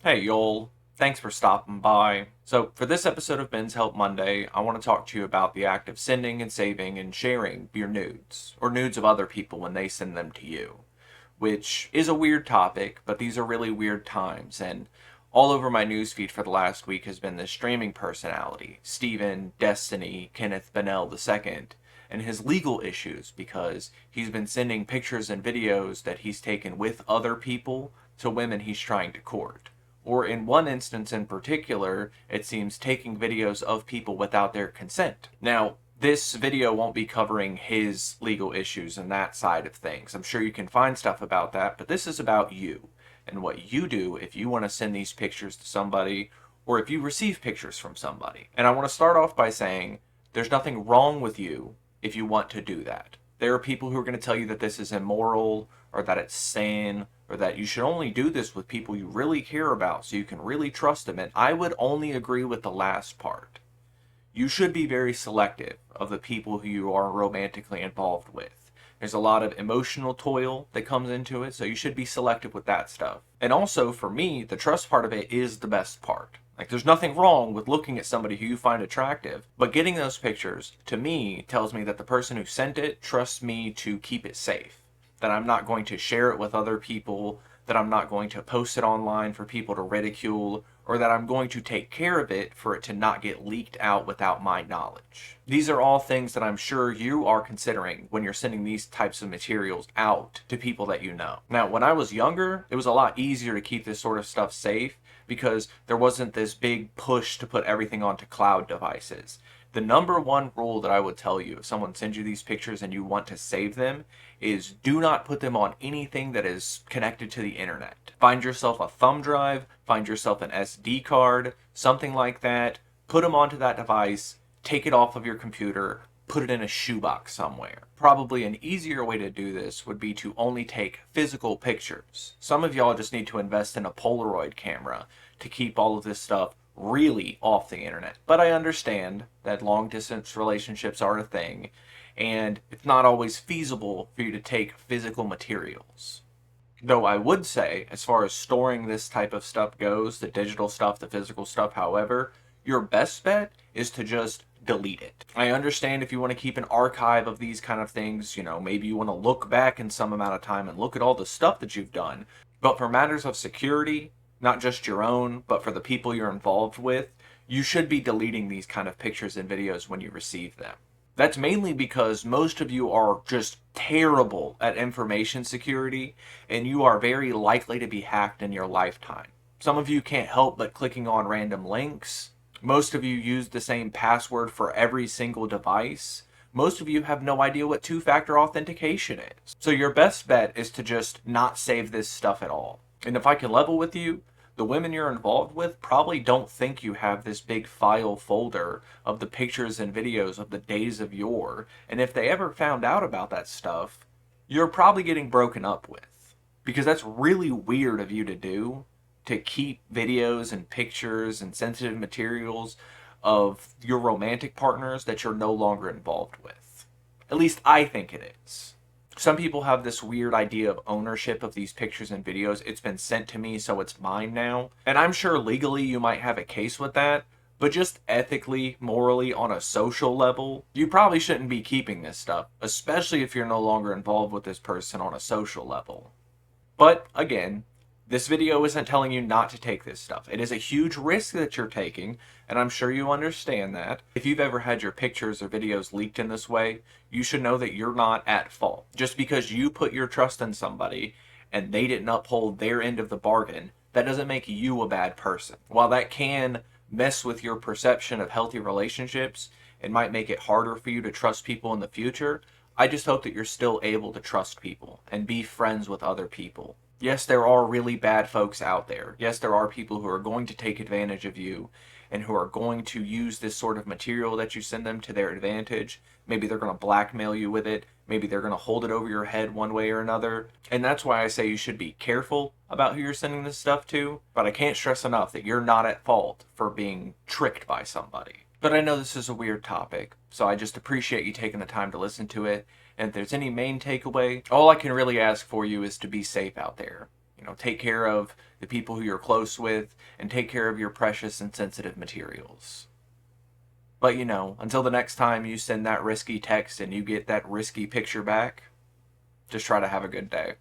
Hey, y'all. Thanks for stopping by. So, for this episode of Men's Help Monday, I want to talk to you about the act of sending and saving and sharing your nudes, or nudes of other people when they send them to you, which is a weird topic, but these are really weird times, and all over my newsfeed for the last week has been this streaming personality, Stephen Destiny Kenneth Bennell II, and his legal issues because he's been sending pictures and videos that he's taken with other people to women he's trying to court. Or in one instance in particular, it seems taking videos of people without their consent. Now, this video won't be covering his legal issues and that side of things. I'm sure you can find stuff about that, but this is about you and what you do if you want to send these pictures to somebody or if you receive pictures from somebody. And I want to start off by saying there's nothing wrong with you if you want to do that. There are people who are going to tell you that this is immoral or that it's sin or that you should only do this with people you really care about so you can really trust them. And I would only agree with the last part. You should be very selective of the people who you are romantically involved with. There's a lot of emotional toil that comes into it, so you should be selective with that stuff. And also, for me, the trust part of it is the best part. Like, there's nothing wrong with looking at somebody who you find attractive, but getting those pictures, to me, tells me that the person who sent it trusts me to keep it safe. That I'm not going to share it with other people, that I'm not going to post it online for people to ridicule, or that I'm going to take care of it for it to not get leaked out without my knowledge. These are all things that I'm sure you are considering when you're sending these types of materials out to people that you know. Now, when I was younger, it was a lot easier to keep this sort of stuff safe because there wasn't this big push to put everything onto cloud devices. The number one rule that I would tell you if someone sends you these pictures and you want to save them is do not put them on anything that is connected to the internet. Find yourself a thumb drive, find yourself an SD card, something like that. Put them onto that device, take it off of your computer, put it in a shoebox somewhere. Probably an easier way to do this would be to only take physical pictures. Some of y'all just need to invest in a Polaroid camera to keep all of this stuff really off the internet. But I understand that long distance relationships are a thing, and it's not always feasible for you to take physical materials. Though I would say, as far as storing this type of stuff goes, the digital stuff, the physical stuff, however, your best bet is to just delete it. I understand if you want to keep an archive of these kind of things, maybe you want to look back in some amount of time and look at all the stuff that you've done. But for matters of security, not just your own, but for the people you're involved with, you should be deleting these kind of pictures and videos when you receive them. That's mainly because most of you are just terrible at information security, and you are very likely to be hacked in your lifetime. Some of you can't help but clicking on random links. Most of you use the same password for every single device. Most of you have no idea what two-factor authentication is. So your best bet is to just not save this stuff at all. And if I can level with you, the women you're involved with probably don't think you have this big file folder of the pictures and videos of the days of yore. And if they ever found out about that stuff, you're probably getting broken up with. Because that's really weird of you to do, to keep videos and pictures and sensitive materials of your romantic partners that you're no longer involved with. At least I think it is. Some people have this weird idea of ownership of these pictures and videos. It's been sent to me, so it's mine now. And I'm sure legally you might have a case with that, but just ethically, morally, on a social level, you probably shouldn't be keeping this stuff, especially if you're no longer involved with this person on a social level. But again, this video isn't telling you not to take this stuff. It is a huge risk that you're taking, and I'm sure you understand that. If you've ever had your pictures or videos leaked in this way, you should know that you're not at fault. Just because you put your trust in somebody and they didn't uphold their end of the bargain, that doesn't make you a bad person. While that can mess with your perception of healthy relationships, it might make it harder for you to trust people in the future. I just hope that you're still able to trust people and be friends with other people. Yes, there are really bad folks out there. Yes, there are people who are going to take advantage of you and who are going to use this sort of material that you send them to their advantage. Maybe they're going to blackmail you with it. Maybe they're going to hold it over your head one way or another. And that's why I say you should be careful about who you're sending this stuff to. But I can't stress enough that you're not at fault for being tricked by somebody. But I know this is a weird topic, so I just appreciate you taking the time to listen to it. And if there's any main takeaway, all I can really ask for you is to be safe out there. Take care of the people who you're close with and take care of your precious and sensitive materials. But until the next time you send that risky text and you get that risky picture back, just try to have a good day.